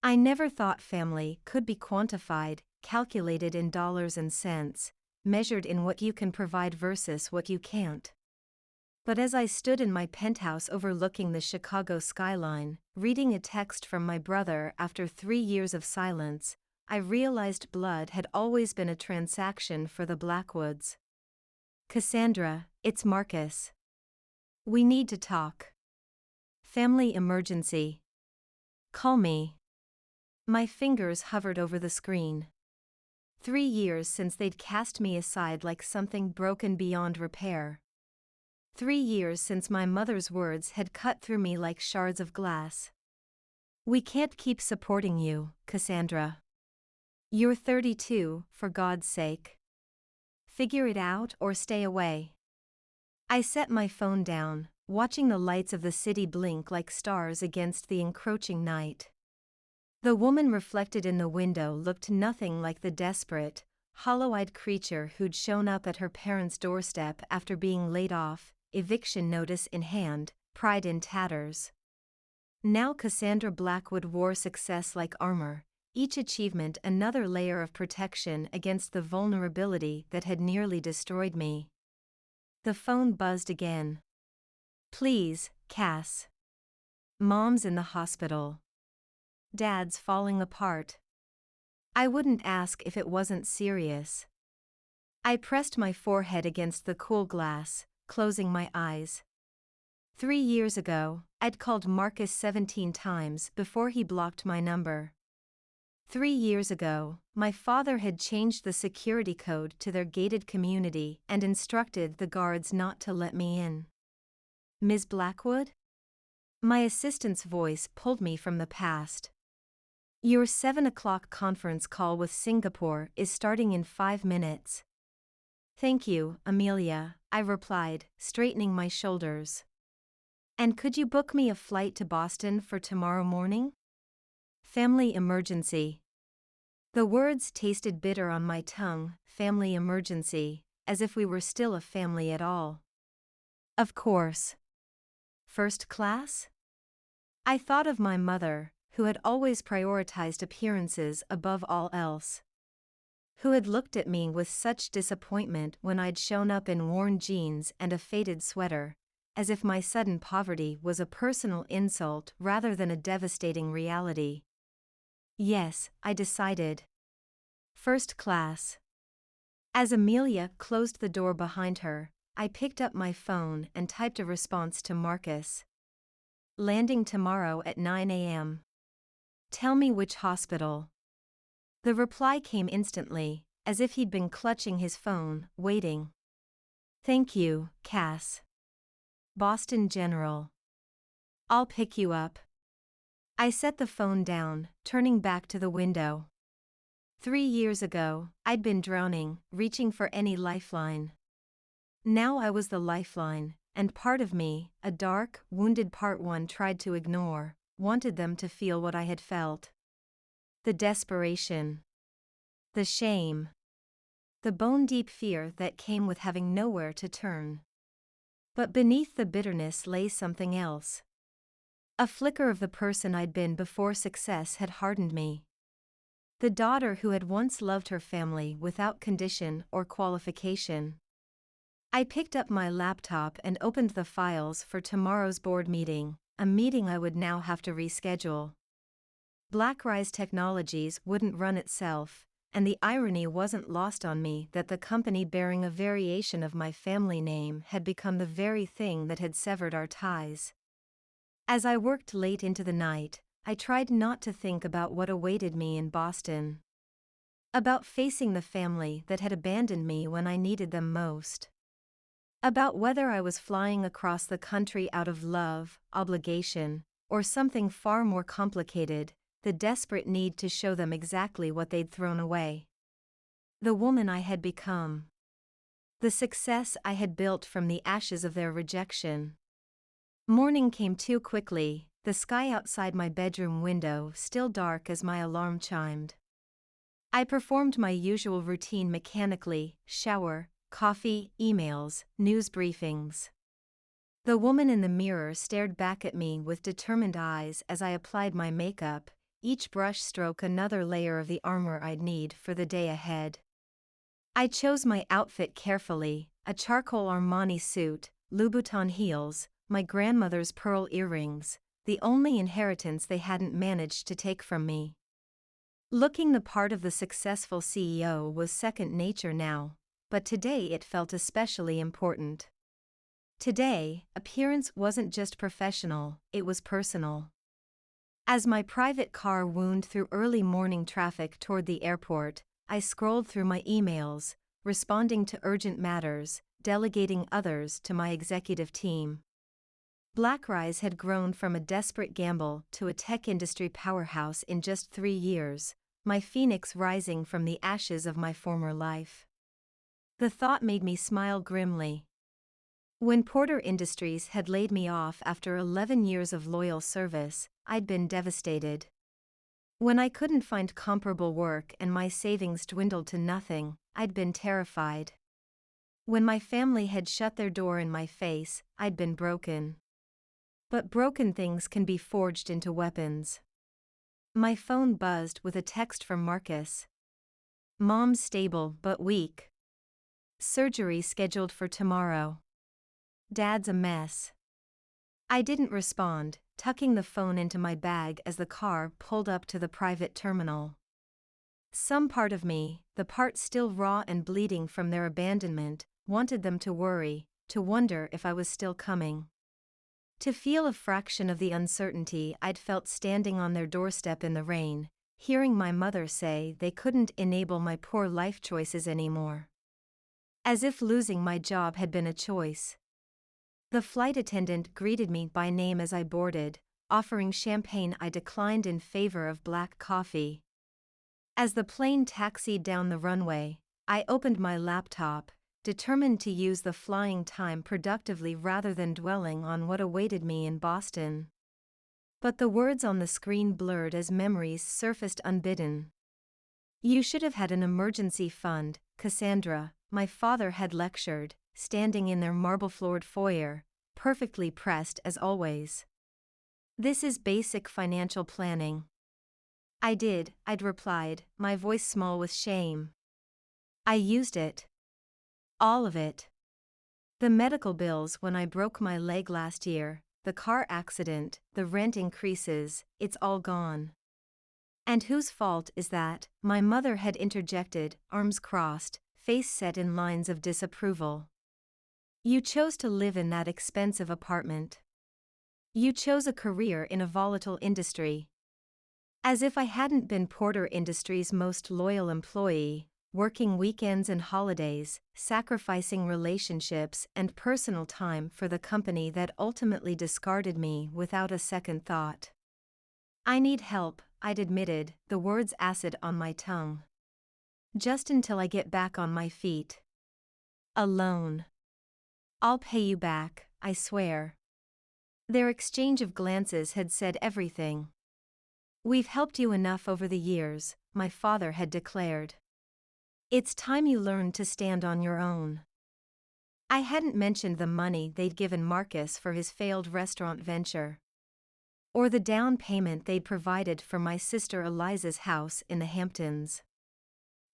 I never thought family could be quantified, calculated in dollars and cents, measured in what you can provide versus what you can't. But as I stood in my penthouse overlooking the Chicago skyline, reading a text from my brother after 3 years of silence, I realized blood had always been a transaction for the Blackwoods. Cassandra, it's Marcus. We need to talk. Family emergency. Call me. My fingers hovered over the screen. 3 years since they'd cast me aside like something broken beyond repair. 3 years since my mother's words had cut through me like shards of glass. We can't keep supporting you, Cassandra. You're 32, for God's sake. Figure it out or stay away. I set my phone down, watching the lights of the city blink like stars against the encroaching night. The woman reflected in the window looked nothing like the desperate, hollow-eyed creature who'd shown up at her parents' doorstep after being laid off, eviction notice in hand, pride in tatters. Now Cassandra Blackwood wore success like armor, each achievement another layer of protection against the vulnerability that had nearly destroyed me. The phone buzzed again. Please, Cass. Mom's in the hospital. Dad's falling apart. I wouldn't ask if it wasn't serious. I pressed my forehead against the cool glass, closing my eyes. 3 years ago, I'd called Marcus 17 times before he blocked my number. 3 years ago, my father had changed the security code to their gated community and instructed the guards not to let me in. Ms. Blackwood? My assistant's voice pulled me from the past. Your 7 o'clock conference call with Singapore is starting in 5 minutes. Thank you, Amelia, I replied, straightening my shoulders. And could you book me a flight to Boston for tomorrow morning? Family emergency. The words tasted bitter on my tongue, family emergency, as if we were still a family at all. Of course. First class? I thought of my mother, who had always prioritized appearances above all else. Who had looked at me with such disappointment when I'd shown up in worn jeans and a faded sweater, as if my sudden poverty was a personal insult rather than a devastating reality. Yes, I decided. First class. As Amelia closed the door behind her, I picked up my phone and typed a response to Marcus. Landing tomorrow at 9 a.m. Tell me which hospital. The reply came instantly, as if he'd been clutching his phone, waiting. Thank you, Cass. Boston General. I'll pick you up. I set the phone down, turning back to the window. 3 years ago, I'd been drowning, reaching for any lifeline. Now I was the lifeline, and part of me, a dark, wounded part one tried to ignore, wanted them to feel what I had felt. The desperation. The shame. The bone-deep fear that came with having nowhere to turn. But beneath the bitterness lay something else. A flicker of the person I'd been before success had hardened me. The daughter who had once loved her family without condition or qualification. I picked up my laptop and opened the files for tomorrow's board meeting, a meeting I would now have to reschedule. Blackrise Technologies wouldn't run itself, and the irony wasn't lost on me that the company bearing a variation of my family name had become the very thing that had severed our ties. As I worked late into the night, I tried not to think about what awaited me in Boston. About facing the family that had abandoned me when I needed them most. About whether I was flying across the country out of love, obligation, or something far more complicated, the desperate need to show them exactly what they'd thrown away. The woman I had become. The success I had built from the ashes of their rejection. Morning came too quickly, the sky outside my bedroom window still dark as my alarm chimed. I performed my usual routine mechanically, shower, coffee, emails, news briefings. The woman in the mirror stared back at me with determined eyes as I applied my makeup, each brush stroke another layer of the armor I'd need for the day ahead. I chose my outfit carefully, a charcoal Armani suit, Louboutin heels, my grandmother's pearl earrings, the only inheritance they hadn't managed to take from me. Looking the part of the successful CEO was second nature now, but today it felt especially important. Today, appearance wasn't just professional, it was personal. As my private car wound through early morning traffic toward the airport, I scrolled through my emails, responding to urgent matters, delegating others to my executive team. Blackrise had grown from a desperate gamble to a tech industry powerhouse in just 3 years, my phoenix rising from the ashes of my former life. The thought made me smile grimly. When Porter Industries had laid me off after 11 years of loyal service, I'd been devastated. When I couldn't find comparable work and my savings dwindled to nothing, I'd been terrified. When my family had shut their door in my face, I'd been broken. But broken things can be forged into weapons. My phone buzzed with a text from Marcus. "Mom's stable but weak. Surgery scheduled for tomorrow. Dad's a mess." I didn't respond, tucking the phone into my bag as the car pulled up to the private terminal. Some part of me, the part still raw and bleeding from their abandonment, wanted them to worry, to wonder if I was still coming. To feel a fraction of the uncertainty I'd felt standing on their doorstep in the rain, hearing my mother say they couldn't enable my poor life choices anymore. As if losing my job had been a choice. The flight attendant greeted me by name as I boarded, offering champagne I declined in favor of black coffee. As the plane taxied down the runway, I opened my laptop, determined to use the flying time productively rather than dwelling on what awaited me in Boston. But the words on the screen blurred as memories surfaced unbidden. "You should have had an emergency fund, Cassandra," my father had lectured, standing in their marble-floored foyer, perfectly pressed as always. "This is basic financial planning." I'd replied, my voice small with shame. "I used it. All of it. The medical bills when I broke my leg last year, the car accident, the rent increases, it's all gone." "And whose fault is that?" my mother had interjected, arms crossed, face set in lines of disapproval. "You chose to live in that expensive apartment. You chose a career in a volatile industry." As if I hadn't been Porter Industries' most loyal employee, working weekends and holidays, sacrificing relationships and personal time for the company that ultimately discarded me without a second thought. "I need help," I'd admitted, the words acid on my tongue. "Just until I get back on my feet. Alone. I'll pay you back, I swear." Their exchange of glances had said everything. "We've helped you enough over the years," my father had declared. "It's time you learned to stand on your own." I hadn't mentioned the money they'd given Marcus for his failed restaurant venture. Or the down payment they'd provided for my sister Eliza's house in the Hamptons.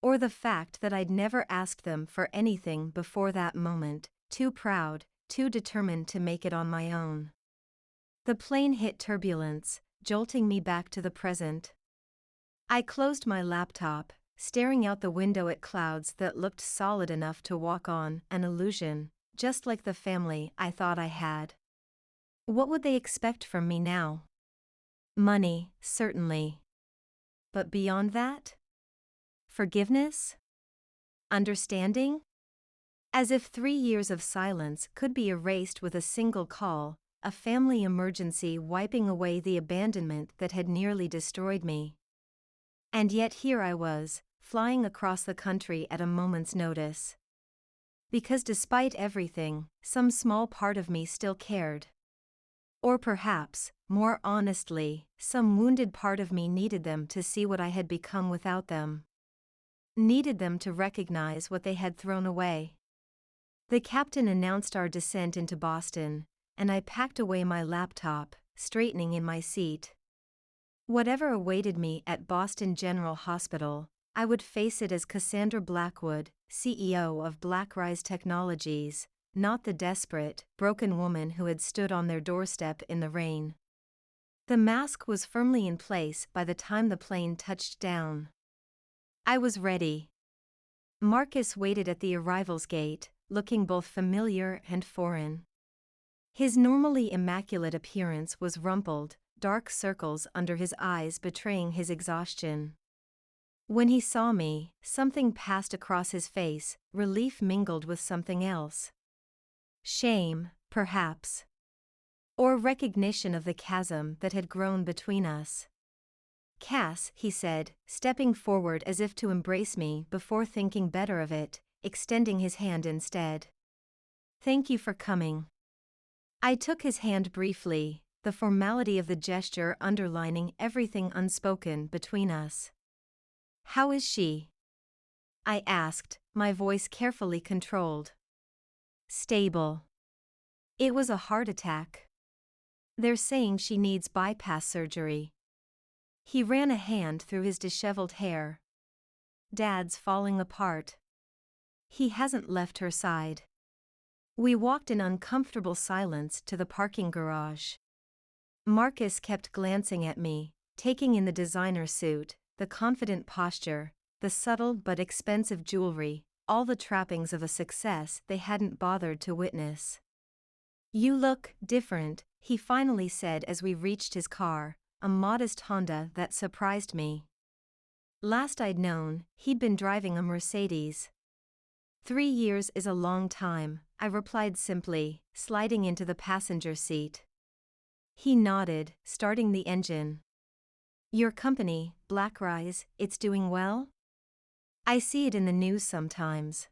Or the fact that I'd never asked them for anything before that moment, too proud, too determined to make it on my own. The plane hit turbulence, jolting me back to the present. I closed my laptop, staring out the window at clouds that looked solid enough to walk on, an illusion, just like the family I thought I had. What would they expect from me now? Money, certainly. But beyond that? Forgiveness? Understanding? As if 3 years of silence could be erased with a single call, a family emergency wiping away the abandonment that had nearly destroyed me. And yet here I was, flying across the country at a moment's notice. Because despite everything, some small part of me still cared. Or perhaps, more honestly, some wounded part of me needed them to see what I had become without them. Needed them to recognize what they had thrown away. The captain announced our descent into Boston, and I packed away my laptop, straightening in my seat. Whatever awaited me at Boston General Hospital, I would face it as Cassandra Blackwood, CEO of Blackrise Technologies, not the desperate, broken woman who had stood on their doorstep in the rain. The mask was firmly in place by the time the plane touched down. I was ready. Marcus waited at the arrivals gate, looking both familiar and foreign. His normally immaculate appearance was rumpled, dark circles under his eyes betraying his exhaustion. When he saw me, something passed across his face, relief mingled with something else. Shame, perhaps. Or recognition of the chasm that had grown between us. "Cass," he said, stepping forward as if to embrace me before thinking better of it, extending his hand instead. "Thank you for coming." I took his hand briefly, the formality of the gesture underlining everything unspoken between us. "How is she?" I asked, my voice carefully controlled. "Stable. It was a heart attack. They're saying she needs bypass surgery." He ran a hand through his disheveled hair. "Dad's falling apart. He hasn't left her side." We walked in uncomfortable silence to the parking garage. Marcus kept glancing at me, taking in the designer suit, the confident posture, the subtle but expensive jewelry, all the trappings of a success they hadn't bothered to witness. "You look different," he finally said as we reached his car, a modest Honda that surprised me. Last I'd known, he'd been driving a Mercedes. 3 years is a long time, I replied simply, sliding into the passenger seat. He nodded, starting the engine. "Your company, Blackrise, it's doing well? I see it in the news sometimes."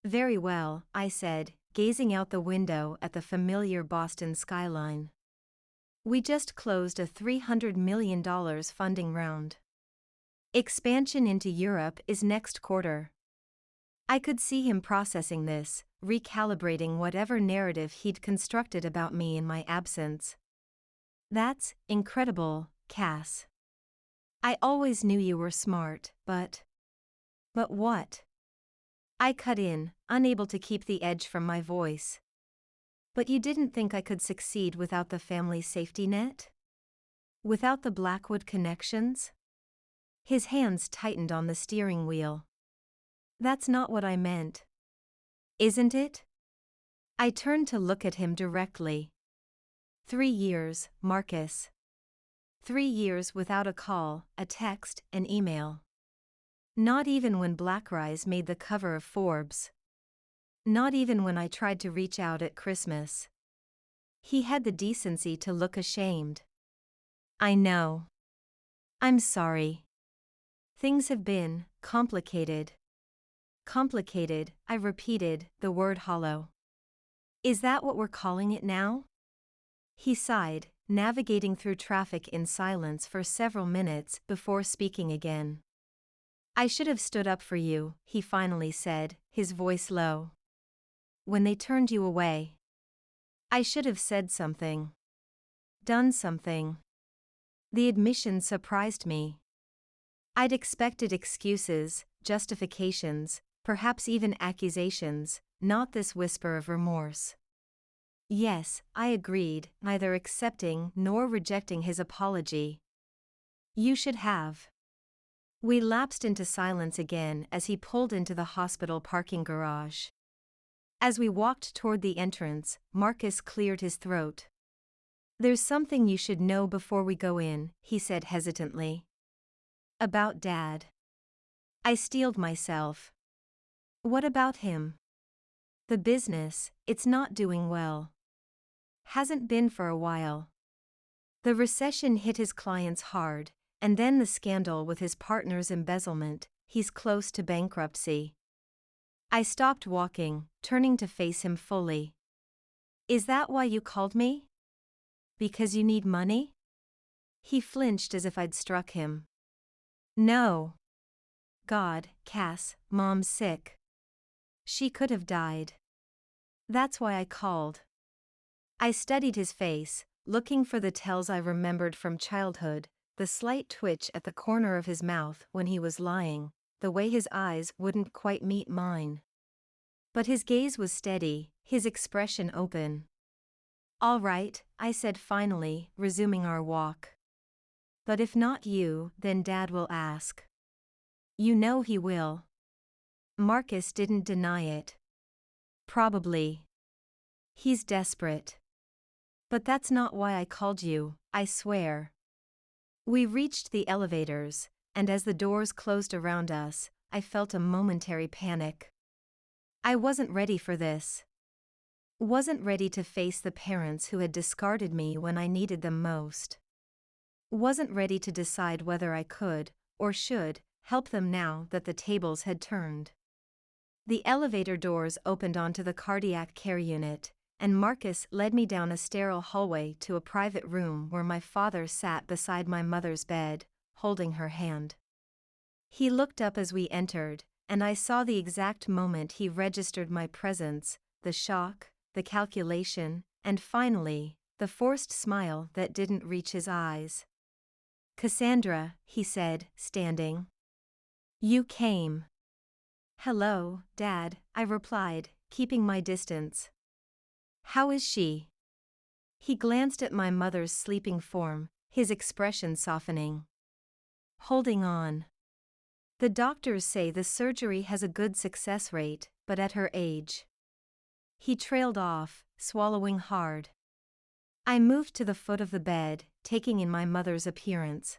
"Very well," I said, gazing out the window at the familiar Boston skyline. "We just closed a $300 million funding round. Expansion into Europe is next quarter." I could see him processing this, recalibrating whatever narrative he'd constructed about me in my absence. "That's incredible, Cass. I always knew you were smart, but..." "But what?" I cut in, unable to keep the edge from my voice. "But you didn't think I could succeed without the family safety net? Without the Blackwood connections?" His hands tightened on the steering wheel. "That's not what I meant." "Isn't it?" I turned to look at him directly. 3 years, Marcus. 3 years without a call, a text, an email. Not even when Blackrise made the cover of Forbes. Not even when I tried to reach out at Christmas. He had the decency to look ashamed. "I know. I'm sorry. Things have been complicated." "Complicated," I repeated, the word hollow. "Is that what we're calling it now?" He sighed, navigating through traffic in silence for several minutes before speaking again. "I should have stood up for you," he finally said, his voice low. "When they turned you away. I should have said something. Done something." The admission surprised me. I'd expected excuses, justifications, perhaps even accusations, not this whisper of remorse. "Yes," I agreed, neither accepting nor rejecting his apology. "You should have." We lapsed into silence again as he pulled into the hospital parking garage. As we walked toward the entrance, Marcus cleared his throat. "There's something you should know before we go in," he said hesitantly. "About Dad." I steeled myself. "What about him?" "The business, it's not doing well. Hasn't been for a while. The recession hit his clients hard, and then the scandal with his partner's embezzlement, he's close to bankruptcy." I stopped walking, turning to face him fully. "Is that why you called me? Because you need money?" He flinched as if I'd struck him. "No. God, Cass, Mom's sick. She could have died. That's why I called." I studied his face, looking for the tells I remembered from childhood, the slight twitch at the corner of his mouth when he was lying, the way his eyes wouldn't quite meet mine. But his gaze was steady, his expression open. "All right," I said finally, resuming our walk. "But if not you, then Dad will ask." "You know he will." Marcus didn't deny it. "Probably. He's desperate. But that's not why I called you, I swear." We reached the elevators, and as the doors closed around us, I felt a momentary panic. I wasn't ready for this. Wasn't ready to face the parents who had discarded me when I needed them most. Wasn't ready to decide whether I could, or should, help them now that the tables had turned. The elevator doors opened onto the cardiac care unit, and Marcus led me down a sterile hallway to a private room where my father sat beside my mother's bed, holding her hand. He looked up as we entered, and I saw the exact moment he registered my presence, the shock, the calculation, and finally, the forced smile that didn't reach his eyes. "Cassandra," he said, standing. "You came." "Hello, Dad," I replied, keeping my distance. "How is she?" He glanced at my mother's sleeping form, his expression softening. "Holding on. The doctors say the surgery has a good success rate, but at her age." He trailed off, swallowing hard. I moved to the foot of the bed, taking in my mother's appearance.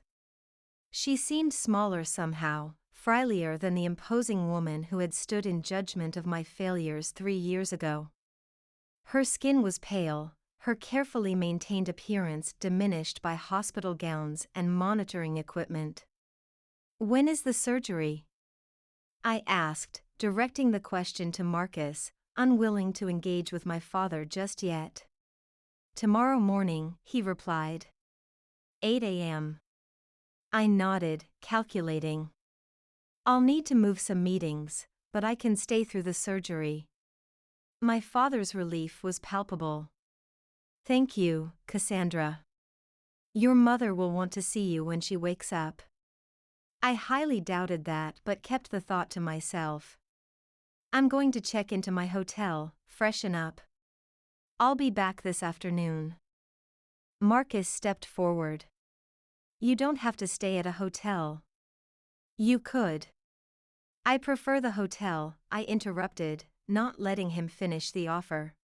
She seemed smaller somehow, frailier than the imposing woman who had stood in judgment of my failures 3 years ago. Her skin was pale, her carefully maintained appearance diminished by hospital gowns and monitoring equipment. "When is the surgery?" I asked, directing the question to Marcus, unwilling to engage with my father just yet. "Tomorrow morning," he replied. 8 a.m. I nodded, calculating. "I'll need to move some meetings, but I can stay through the surgery." My father's relief was palpable. "Thank you, Cassandra. Your mother will want to see you when she wakes up." I highly doubted that but kept the thought to myself. "I'm going to check into my hotel, freshen up. I'll be back this afternoon." Marcus stepped forward. "You don't have to stay at a hotel." "You could." "I prefer the hotel," I interrupted, not letting him finish the offer.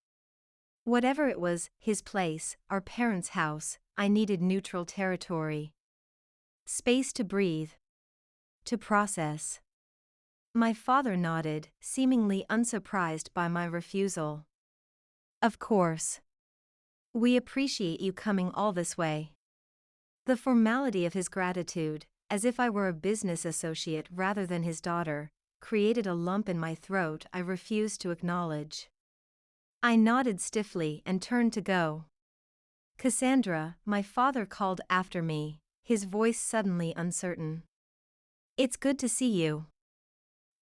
Whatever it was, his place, our parents' house, I needed neutral territory. Space to breathe. To process. My father nodded, seemingly unsurprised by my refusal. "Of course. We appreciate you coming all this way." The formality of his gratitude, as if I were a business associate rather than his daughter, created a lump in my throat I refused to acknowledge. I nodded stiffly and turned to go. "Cassandra," my father called after me, his voice suddenly uncertain. "It's good to see you."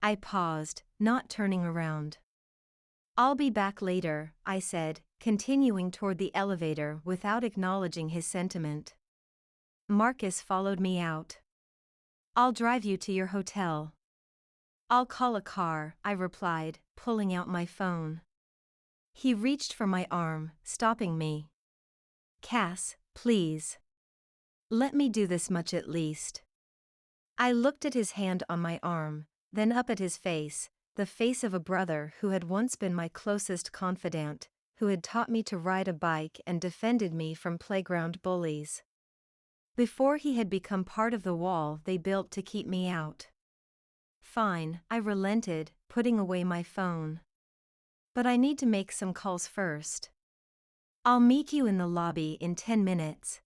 I paused, not turning around. "I'll be back later," I said, continuing toward the elevator without acknowledging his sentiment. Marcus followed me out. "I'll drive you to your hotel." "I'll call a car," I replied, pulling out my phone. He reached for my arm, stopping me. "Cass, please. Let me do this much at least." I looked at his hand on my arm, then up at his face, the face of a brother who had once been my closest confidant, who had taught me to ride a bike and defended me from playground bullies. Before he had become part of the wall they built to keep me out. "Fine," I relented, putting away my phone. "But I need to make some calls first." "I'll meet you in the lobby in 10 minutes.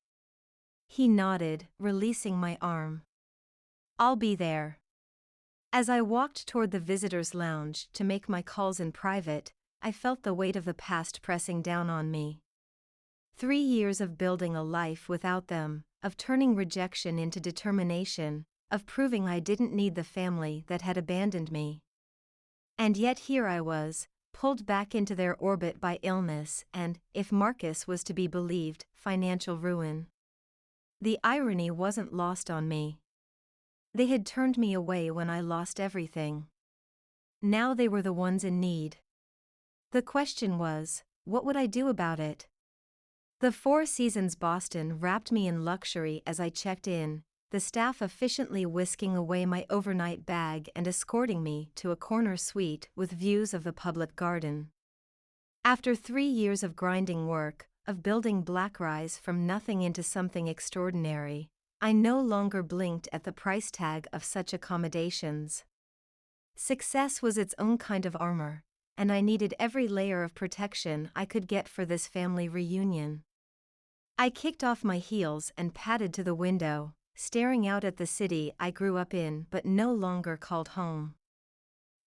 He nodded, releasing my arm. "I'll be there." As I walked toward the visitors' lounge to make my calls in private, I felt the weight of the past pressing down on me. 3 years of building a life without them, of turning rejection into determination, of proving I didn't need the family that had abandoned me. And yet here I was, pulled back into their orbit by illness and, if Marcus was to be believed, financial ruin. The irony wasn't lost on me. They had turned me away when I lost everything. Now they were the ones in need. The question was, what would I do about it? The Four Seasons Boston wrapped me in luxury as I checked in, the staff efficiently whisking away my overnight bag and escorting me to a corner suite with views of the public garden. After 3 years of grinding work, of building Blackrise from nothing into something extraordinary, I no longer blinked at the price tag of such accommodations. Success was its own kind of armor, and I needed every layer of protection I could get for this family reunion. I kicked off my heels and padded to the window, staring out at the city I grew up in but no longer called home.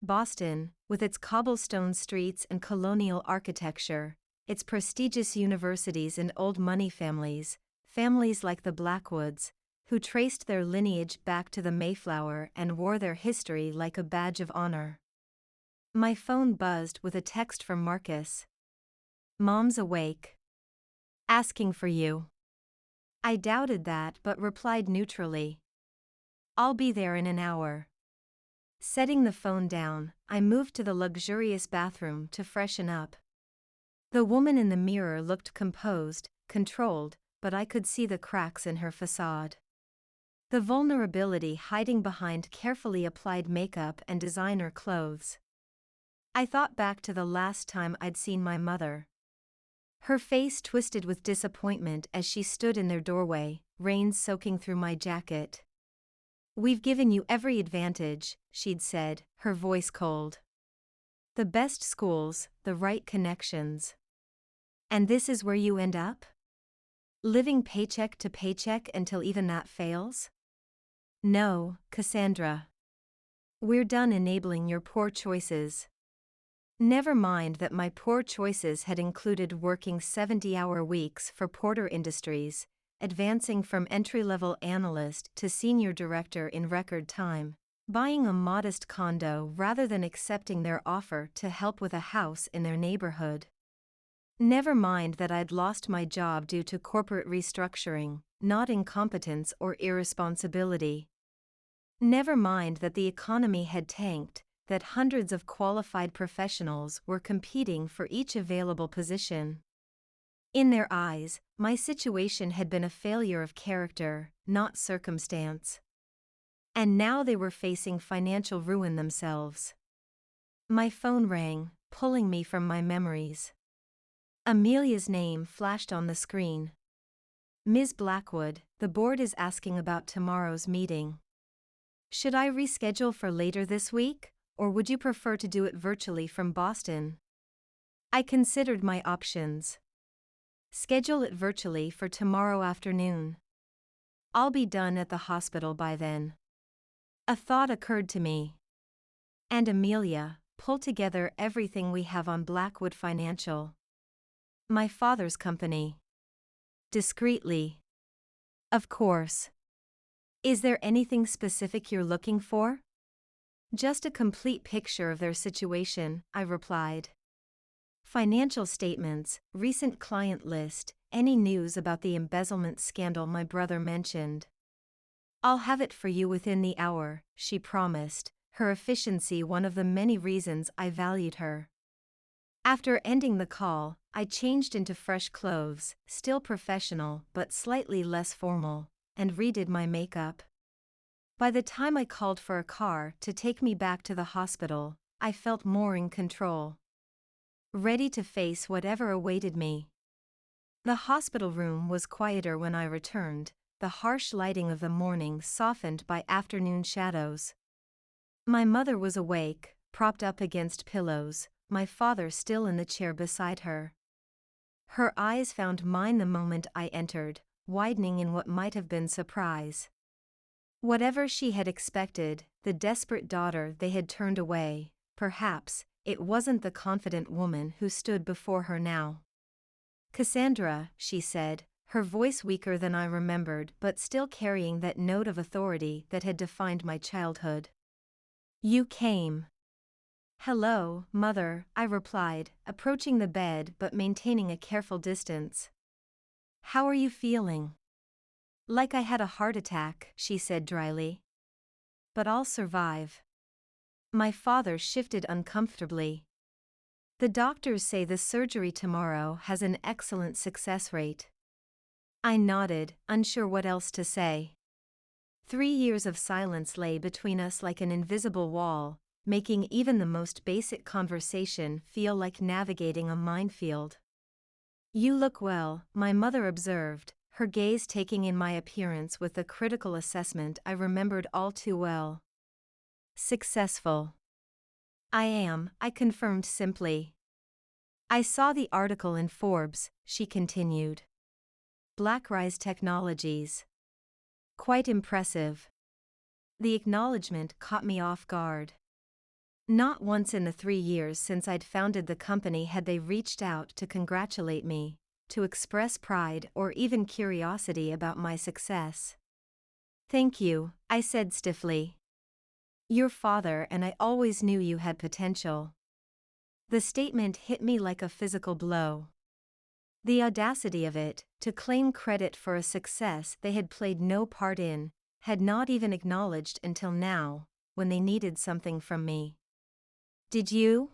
Boston, with its cobblestone streets and colonial architecture, its prestigious universities and old money families, families like the Blackwoods, who traced their lineage back to the Mayflower and wore their history like a badge of honor. My phone buzzed with a text from Marcus. "Mom's awake. Asking for you." I doubted that but replied neutrally. "I'll be there in an hour." Setting the phone down, I moved to the luxurious bathroom to freshen up. The woman in the mirror looked composed, controlled, but I could see the cracks in her facade. The vulnerability hiding behind carefully applied makeup and designer clothes. I thought back to the last time I'd seen my mother. Her face twisted with disappointment as she stood in their doorway, rain soaking through my jacket. "We've given you every advantage," she'd said, her voice cold. "The best schools, the right connections. And this is where you end up? Living paycheck to paycheck until even that fails?" "No, Cassandra. We're done enabling your poor choices." Never mind that my poor choices had included working 70-hour weeks for Porter Industries, advancing from entry-level analyst to senior director in record time, buying a modest condo rather than accepting their offer to help with a house in their neighborhood. Never mind that I'd lost my job due to corporate restructuring, not incompetence or irresponsibility. Never mind that the economy had tanked, that hundreds of qualified professionals were competing for each available position. In their eyes, my situation had been a failure of character, not circumstance. And now they were facing financial ruin themselves. My phone rang, pulling me from my memories. Amelia's name flashed on the screen. "Ms. Blackwood, the board is asking about tomorrow's meeting. Should I reschedule for later this week, or would you prefer to do it virtually from Boston?" I considered my options. "Schedule it virtually for tomorrow afternoon. I'll be done at the hospital by then." A thought occurred to me. "And Amelia, pull together everything we have on Blackwood Financial. My father's company." Discreetly. "Of course. Is there anything specific you're looking for?" "Just a complete picture of their situation," I replied. "Financial statements, recent client list, any news about the embezzlement scandal my brother mentioned." "I'll have it for you within the hour," she promised, her efficiency one of the many reasons I valued her. After ending the call, I changed into fresh clothes, still professional but slightly less formal, and redid my makeup. By the time I called for a car to take me back to the hospital, I felt more in control. Ready to face whatever awaited me. The hospital room was quieter when I returned, the harsh lighting of the morning softened by afternoon shadows. My mother was awake, propped up against pillows, my father still in the chair beside her. Her eyes found mine the moment I entered, widening in what might have been surprise. Whatever she had expected, the desperate daughter they had turned away, perhaps, it wasn't the confident woman who stood before her now. "Cassandra," she said, her voice weaker than I remembered but still carrying that note of authority that had defined my childhood. "You came." "Hello, Mother," I replied, approaching the bed but maintaining a careful distance. "How are you feeling?" Like I had a heart attack, she said dryly. But I'll survive. My father shifted uncomfortably. The doctors say the surgery tomorrow has an excellent success rate. I nodded, unsure what else to say. 3 years of silence lay between us like an invisible wall, making even the most basic conversation feel like navigating a minefield. You look well, my mother observed, her gaze taking in my appearance with the critical assessment I remembered all too well. Successful. I am, I confirmed simply. I saw the article in Forbes, she continued. Blackrise Technologies. Quite impressive. The acknowledgement caught me off guard. Not once in the 3 years since I'd founded the company had they reached out to congratulate me, to express pride or even curiosity about my success. Thank you, I said stiffly. Your father and I always knew you had potential. The statement hit me like a physical blow. The audacity of it, to claim credit for a success they had played no part in, had not even acknowledged until now, when they needed something from me. Did you?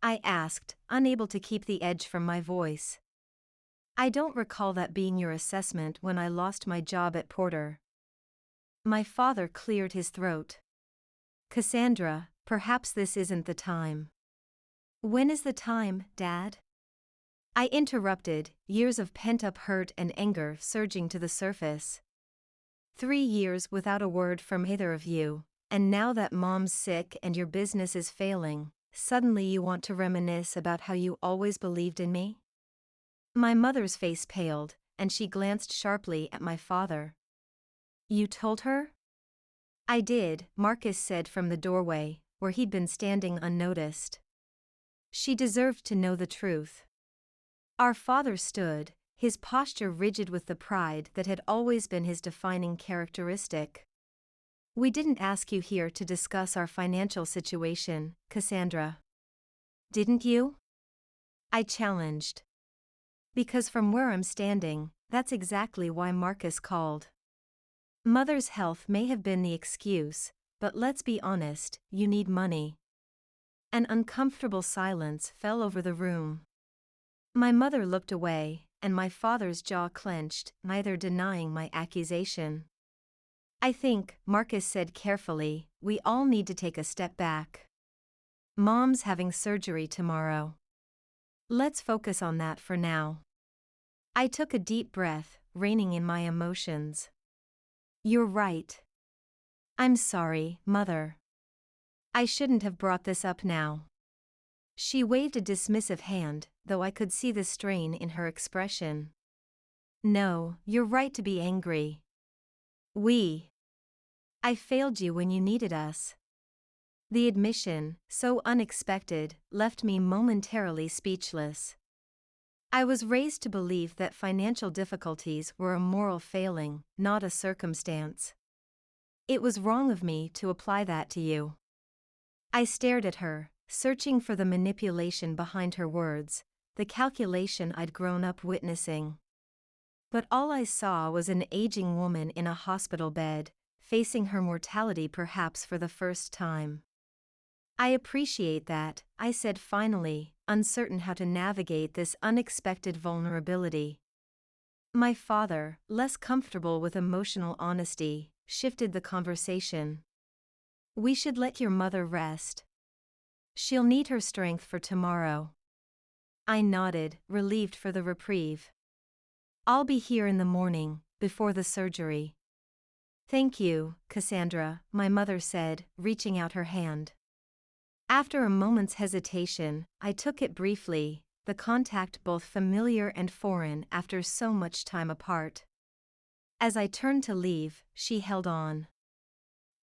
I asked, unable to keep the edge from my voice. I don't recall that being your assessment when I lost my job at Porter. My father cleared his throat. Cassandra, perhaps this isn't the time. When is the time, Dad? I interrupted, years of pent-up hurt and anger surging to the surface. 3 years without a word from either of you, and now that Mom's sick and your business is failing, suddenly you want to reminisce about how you always believed in me? My mother's face paled, and she glanced sharply at my father. You told her? I did, Marcus said from the doorway, where he'd been standing unnoticed. She deserved to know the truth. Our father stood, his posture rigid with the pride that had always been his defining characteristic. We didn't ask you here to discuss our financial situation, Cassandra. Didn't you? I challenged. Because from where I'm standing, that's exactly why Marcus called. Mother's health may have been the excuse, but let's be honest, you need money. An uncomfortable silence fell over the room. My mother looked away, and my father's jaw clenched, neither denying my accusation. I think, Marcus said carefully, we all need to take a step back. Mom's having surgery tomorrow. Let's focus on that for now. I took a deep breath, reining in my emotions. You're right. I'm sorry, Mother. I shouldn't have brought this up now. She waved a dismissive hand, though I could see the strain in her expression. No, you're right to be angry. I failed you when you needed us. The admission, so unexpected, left me momentarily speechless. I was raised to believe that financial difficulties were a moral failing, not a circumstance. It was wrong of me to apply that to you. I stared at her, searching for the manipulation behind her words, the calculation I'd grown up witnessing. But all I saw was an aging woman in a hospital bed, facing her mortality perhaps for the first time. I appreciate that, I said finally, uncertain how to navigate this unexpected vulnerability. My father, less comfortable with emotional honesty, shifted the conversation. We should let your mother rest. She'll need her strength for tomorrow. I nodded, relieved for the reprieve. I'll be here in the morning, before the surgery. Thank you, Cassandra, my mother said, reaching out her hand. After a moment's hesitation, I took it briefly, the contact both familiar and foreign after so much time apart. As I turned to leave, she held on.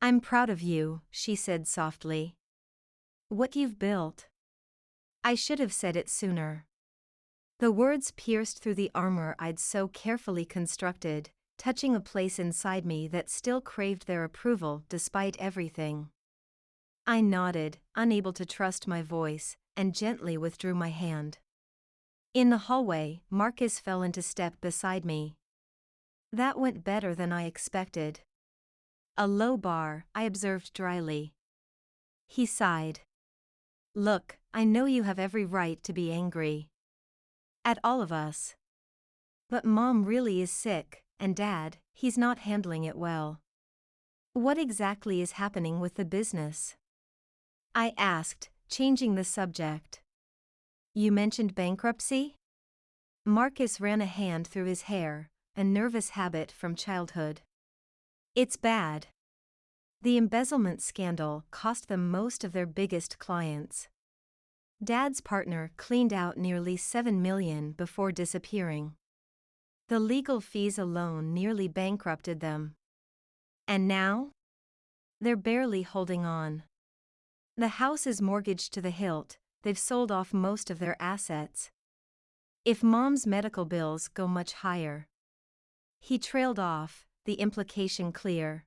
I'm proud of you, she said softly. What you've built. I should have said it sooner. The words pierced through the armor I'd so carefully constructed, touching a place inside me that still craved their approval despite everything. I nodded, unable to trust my voice, and gently withdrew my hand. In the hallway, Marcus fell into step beside me. That went better than I expected. A low bar, I observed dryly. He sighed. Look, I know you have every right to be angry. At all of us. But Mom really is sick, and Dad, he's not handling it well. What exactly is happening with the business? I asked, changing the subject. You mentioned bankruptcy? Marcus ran a hand through his hair, a nervous habit from childhood. It's bad. The embezzlement scandal cost them most of their biggest clients. Dad's partner cleaned out nearly $7 million before disappearing. The legal fees alone nearly bankrupted them. And now? They're barely holding on. The house is mortgaged to the hilt, they've sold off most of their assets. If Mom's medical bills go much higher. He trailed off, the implication clear.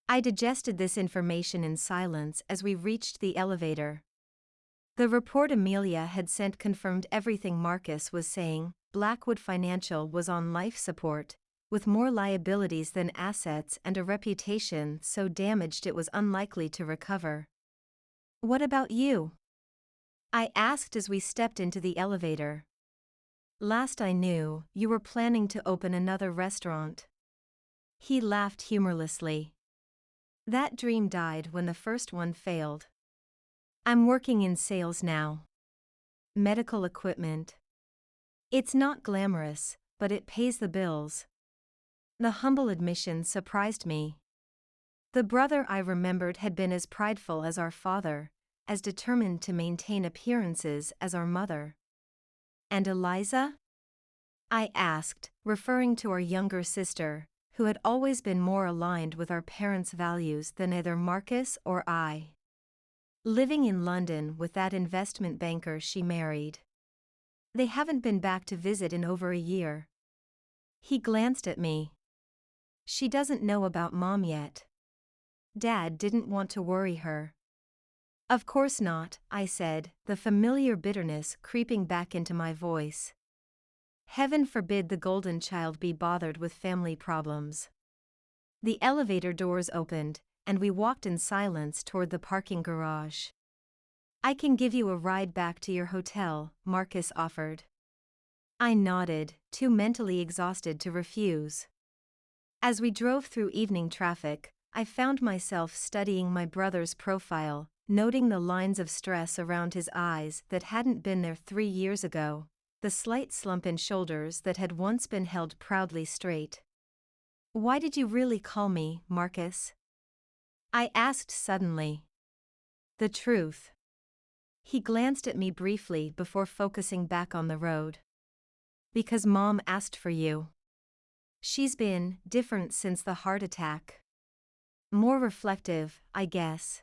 I digested this information in silence as we reached the elevator. The report Amelia had sent confirmed everything Marcus was saying. Blackwood Financial was on life support, with more liabilities than assets and a reputation so damaged it was unlikely to recover. What about you? I asked as we stepped into the elevator. Last I knew, you were planning to open another restaurant. He laughed humorlessly. That dream died when the first one failed. I'm working in sales now. Medical equipment. It's not glamorous, but it pays the bills. The humble admission surprised me. The brother I remembered had been as prideful as our father, as determined to maintain appearances as our mother. And Eliza? I asked, referring to our younger sister, who had always been more aligned with our parents' values than either Marcus or I. Living in London with that investment banker she married. They haven't been back to visit in over a year. He glanced at me. She doesn't know about Mom yet. Dad didn't want to worry her. Of course not, I said, the familiar bitterness creeping back into my voice. Heaven forbid the golden child be bothered with family problems. The elevator doors opened, and we walked in silence toward the parking garage. I can give you a ride back to your hotel, Marcus offered. I nodded, too mentally exhausted to refuse. As we drove through evening traffic, I found myself studying my brother's profile, noting the lines of stress around his eyes that hadn't been there 3 years ago, the slight slump in shoulders that had once been held proudly straight. Why did you really call me, Marcus? I asked suddenly. The truth. He glanced at me briefly before focusing back on the road. Because Mom asked for you. She's been different since the heart attack. More reflective, I guess.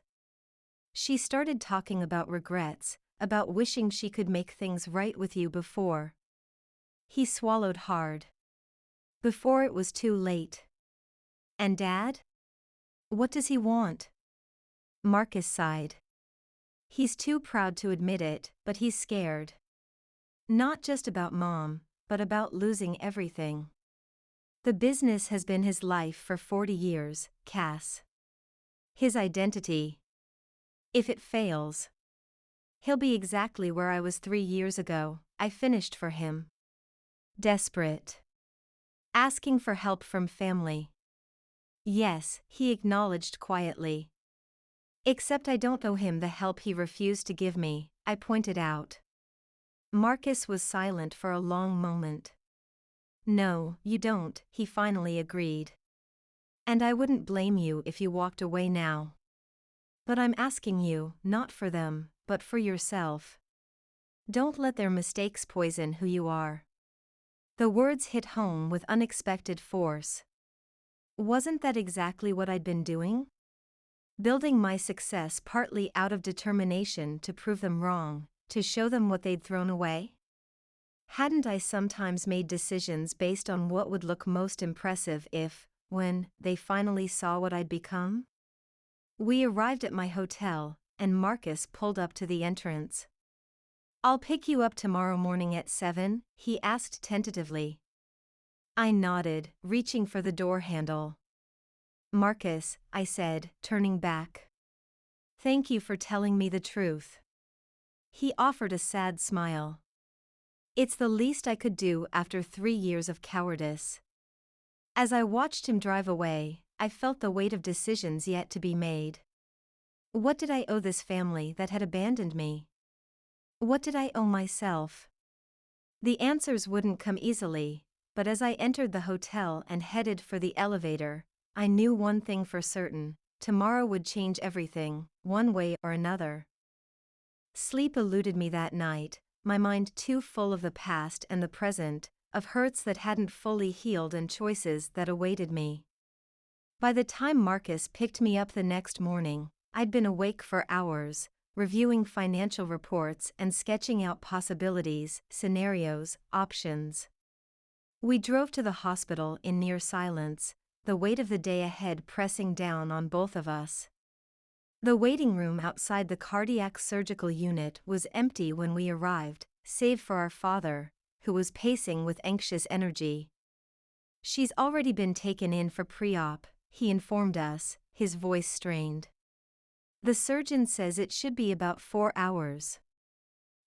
She started talking about regrets, about wishing she could make things right with you before. He swallowed hard. Before it was too late. And Dad? What does he want? Marcus sighed. He's too proud to admit it, but he's scared. Not just about Mom, but about losing everything. The business has been his life for 40 years, Cass. His identity. If it fails, he'll be exactly where I was 3 years ago, I finished for him. Desperate. Asking for help from family. Yes, he acknowledged quietly. Except I don't owe him the help he refused to give me, I pointed out. Marcus was silent for a long moment. No, you don't, he finally agreed. And I wouldn't blame you if you walked away now. But I'm asking you, not for them, but for yourself. Don't let their mistakes poison who you are. The words hit home with unexpected force. Wasn't that exactly what I'd been doing? Building my success partly out of determination to prove them wrong, to show them what they'd thrown away? Hadn't I sometimes made decisions based on what would look most impressive if, when they finally saw what I'd become? We arrived at my hotel, and Marcus pulled up to the entrance. I'll pick you up tomorrow morning at 7, he asked tentatively. I nodded, reaching for the door handle. Marcus, I said, turning back. Thank you for telling me the truth. He offered a sad smile. It's the least I could do after 3 years of cowardice. As I watched him drive away, I felt the weight of decisions yet to be made. What did I owe this family that had abandoned me? What did I owe myself? The answers wouldn't come easily, but as I entered the hotel and headed for the elevator, I knew one thing for certain: tomorrow would change everything, one way or another. Sleep eluded me that night, my mind too full of the past and the present, of hurts that hadn't fully healed and choices that awaited me. By the time Marcus picked me up the next morning, I'd been awake for hours, reviewing financial reports and sketching out possibilities, scenarios, options. We drove to the hospital in near silence, the weight of the day ahead pressing down on both of us. The waiting room outside the cardiac surgical unit was empty when we arrived, save for our father, who was pacing with anxious energy. She's already been taken in for pre-op, he informed us, his voice strained. The surgeon says it should be about 4 hours.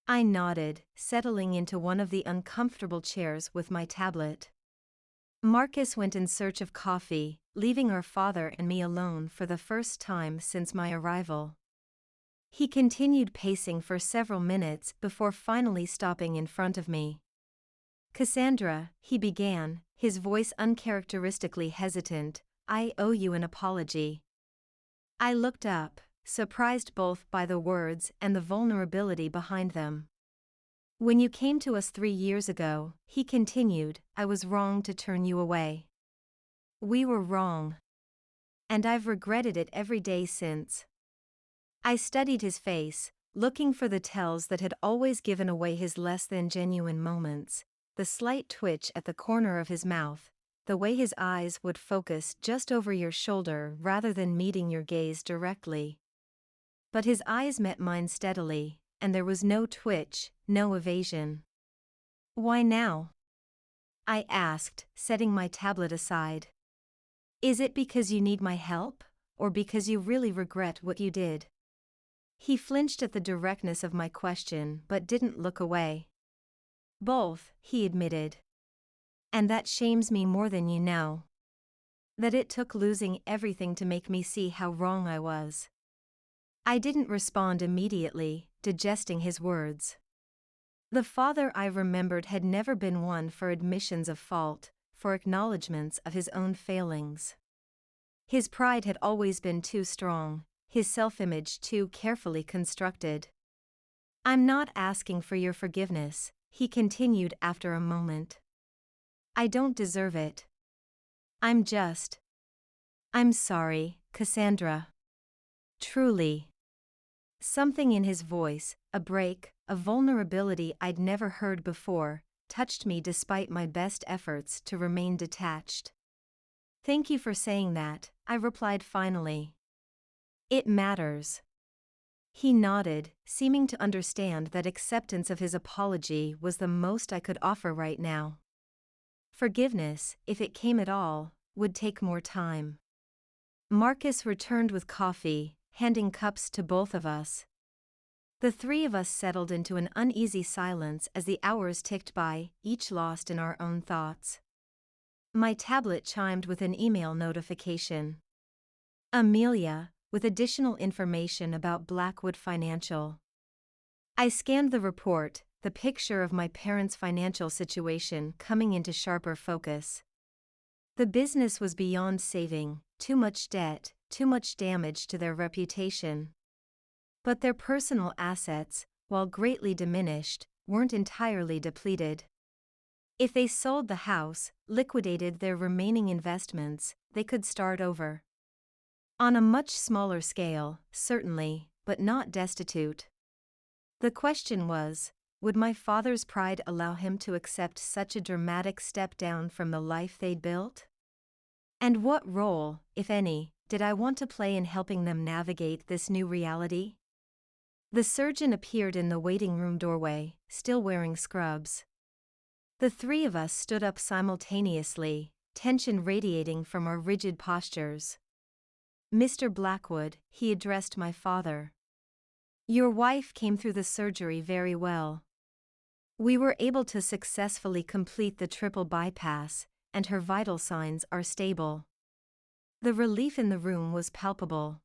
I nodded, settling into one of the uncomfortable chairs with my tablet. Marcus went in search of coffee, leaving our father and me alone for the first time since my arrival. He continued pacing for several minutes before finally stopping in front of me. Cassandra, he began, his voice uncharacteristically hesitant, I owe you an apology. I looked up, surprised both by the words and the vulnerability behind them. When you came to us 3 years ago, he continued, I was wrong to turn you away. We were wrong. And I've regretted it every day since. I studied his face, looking for the tells that had always given away his less than genuine moments, the slight twitch at the corner of his mouth, the way his eyes would focus just over your shoulder rather than meeting your gaze directly. But his eyes met mine steadily, and there was no twitch, no evasion. Why now? I asked, setting my tablet aside. Is it because you need my help, or because you really regret what you did? He flinched at the directness of my question but didn't look away. Both, he admitted. And that shames me more than you know. That it took losing everything to make me see how wrong I was. I didn't respond immediately, digesting his words. The father I remembered had never been one for admissions of fault, for acknowledgments of his own failings. His pride had always been too strong, his self-image too carefully constructed. I'm not asking for your forgiveness, he continued after a moment. I don't deserve it. I'm sorry, Cassandra. Truly. Something in his voice, a break, a vulnerability I'd never heard before, touched me despite my best efforts to remain detached. Thank you for saying that, I replied finally. It matters. He nodded, seeming to understand that acceptance of his apology was the most I could offer right now. Forgiveness, if it came at all, would take more time. Marcus returned with coffee, handing cups to both of us. The three of us settled into an uneasy silence as the hours ticked by, each lost in our own thoughts. My tablet chimed with an email notification. Amelia, with additional information about Blackwood Financial. I scanned the report, the picture of my parents' financial situation coming into sharper focus. The business was beyond saving, too much debt, too much damage to their reputation. But their personal assets, while greatly diminished, weren't entirely depleted. If they sold the house, liquidated their remaining investments, they could start over. On a much smaller scale, certainly, but not destitute. The question was, would my father's pride allow him to accept such a dramatic step down from the life they'd built? And what role, if any, did I want to play in helping them navigate this new reality? The surgeon appeared in the waiting room doorway, still wearing scrubs. The three of us stood up simultaneously, tension radiating from our rigid postures. "Mr. Blackwood," he addressed my father. "Your wife came through the surgery very well. We were able to successfully complete the triple bypass, and her vital signs are stable." The relief in the room was palpable.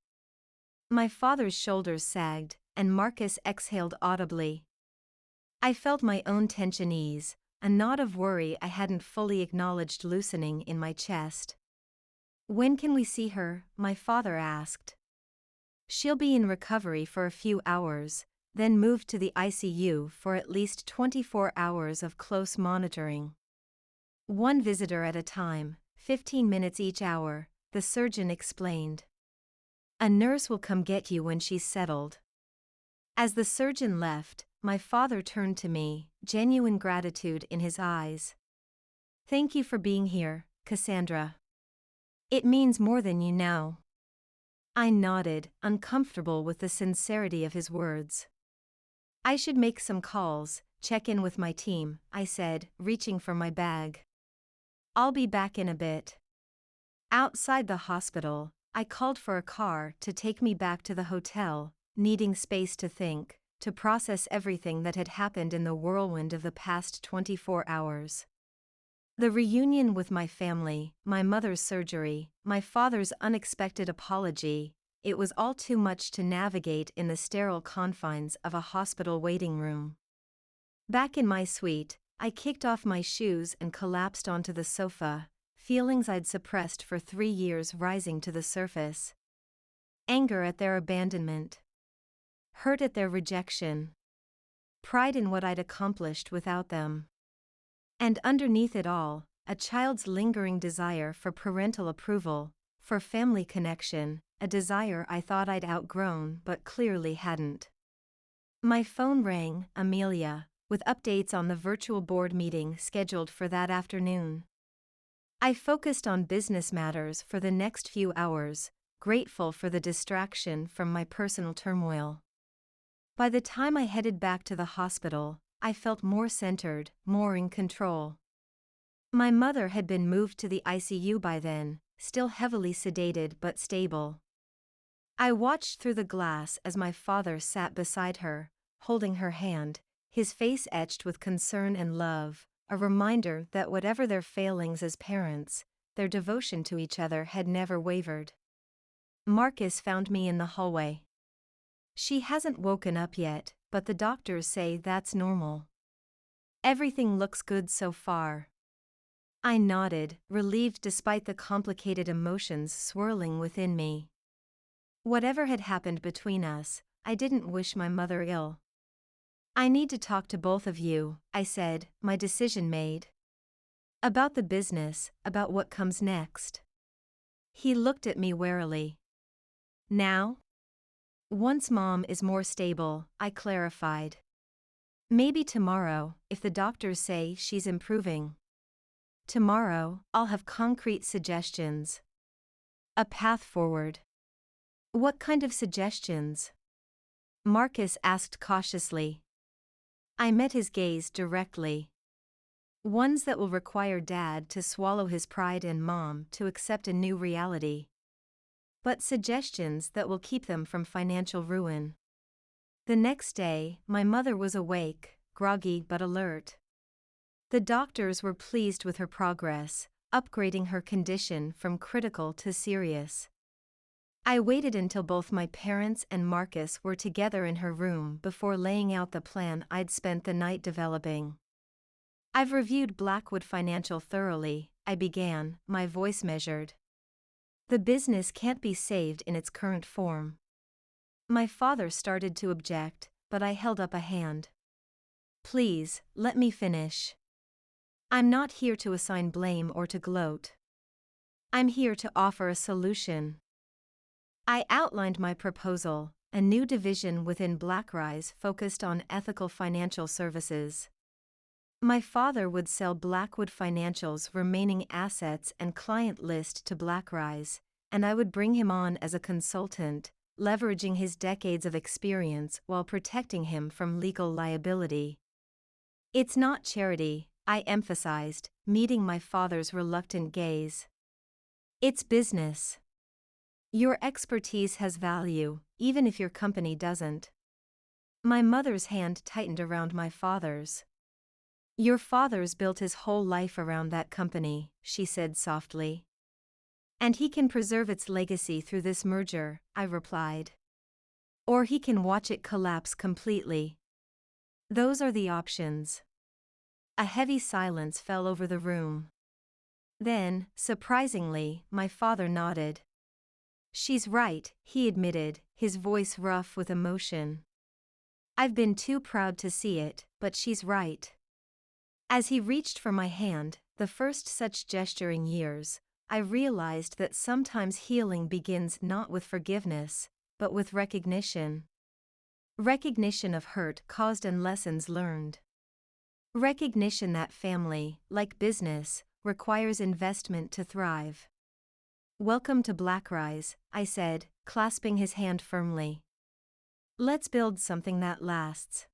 My father's shoulders sagged, and Marcus exhaled audibly. I felt my own tension ease, a knot of worry I hadn't fully acknowledged loosening in my chest. "When can we see her?" my father asked. "She'll be in recovery for a few hours, then moved to the ICU for at least 24 hours of close monitoring. One visitor at a time, 15 minutes each hour," the surgeon explained. "A nurse will come get you when she's settled." As the surgeon left, my father turned to me, genuine gratitude in his eyes. "Thank you for being here, Cassandra. It means more than you know." I nodded, uncomfortable with the sincerity of his words. "I should make some calls, check in with my team," I said, reaching for my bag. "I'll be back in a bit." Outside the hospital, I called for a car to take me back to the hotel, needing space to think, to process everything that had happened in the whirlwind of the past 24 hours. The reunion with my family, my mother's surgery, my father's unexpected apology, it was all too much to navigate in the sterile confines of a hospital waiting room. Back in my suite, I kicked off my shoes and collapsed onto the sofa, feelings I'd suppressed for 3 years rising to the surface. Anger at their abandonment. Hurt at their rejection. Pride in what I'd accomplished without them. And underneath it all, a child's lingering desire for parental approval, for family connection, a desire I thought I'd outgrown but clearly hadn't. My phone rang, Amelia, with updates on the virtual board meeting scheduled for that afternoon. I focused on business matters for the next few hours, grateful for the distraction from my personal turmoil. By the time I headed back to the hospital, I felt more centered, more in control. My mother had been moved to the ICU by then, still heavily sedated but stable. I watched through the glass as my father sat beside her, holding her hand, his face etched with concern and love, a reminder that whatever their failings as parents, their devotion to each other had never wavered. Marcus found me in the hallway. "She hasn't woken up yet, but the doctors say that's normal. Everything looks good so far." I nodded, relieved despite the complicated emotions swirling within me. Whatever had happened between us, I didn't wish my mother ill. "I need to talk to both of you," I said, my decision made. "About the business, about what comes next." He looked at me warily. "Now?" "Once Mom is more stable," I clarified. "Maybe tomorrow, if the doctors say she's improving. Tomorrow, I'll have concrete suggestions. A path forward." "What kind of suggestions?" Marcus asked cautiously. I met his gaze directly. "Ones that will require Dad to swallow his pride and Mom to accept a new reality. But suggestions that will keep them from financial ruin." The next day, my mother was awake, groggy but alert. The doctors were pleased with her progress, upgrading her condition from critical to serious. I waited until both my parents and Marcus were together in her room before laying out the plan I'd spent the night developing. "I've reviewed Blackwood Financial thoroughly," I began, my voice measured. "The business can't be saved in its current form." My father started to object, but I held up a hand. "Please, let me finish. I'm not here to assign blame or to gloat. I'm here to offer a solution." I outlined my proposal, a new division within Blackrise focused on ethical financial services. My father would sell Blackwood Financial's remaining assets and client list to Blackrise, and I would bring him on as a consultant, leveraging his decades of experience while protecting him from legal liability. "It's not charity," I emphasized, meeting my father's reluctant gaze. It's business. Your expertise has value, even if your company doesn't. My mother's hand tightened around my father's. Your father's built his whole life around that company, she said softly. And he can preserve its legacy through this merger, I replied. Or he can watch it collapse completely. Those are the options. A heavy silence fell over the room. Then, surprisingly, my father nodded. She's right, he admitted, his voice rough with emotion. I've been too proud to see it, but she's right. As he reached for my hand, the first such gesture in years, I realized that sometimes healing begins not with forgiveness, but with recognition. Recognition of hurt caused and lessons learned. Recognition that family, like business, requires investment to thrive. Welcome to Blackrise, I said, clasping his hand firmly. Let's build something that lasts.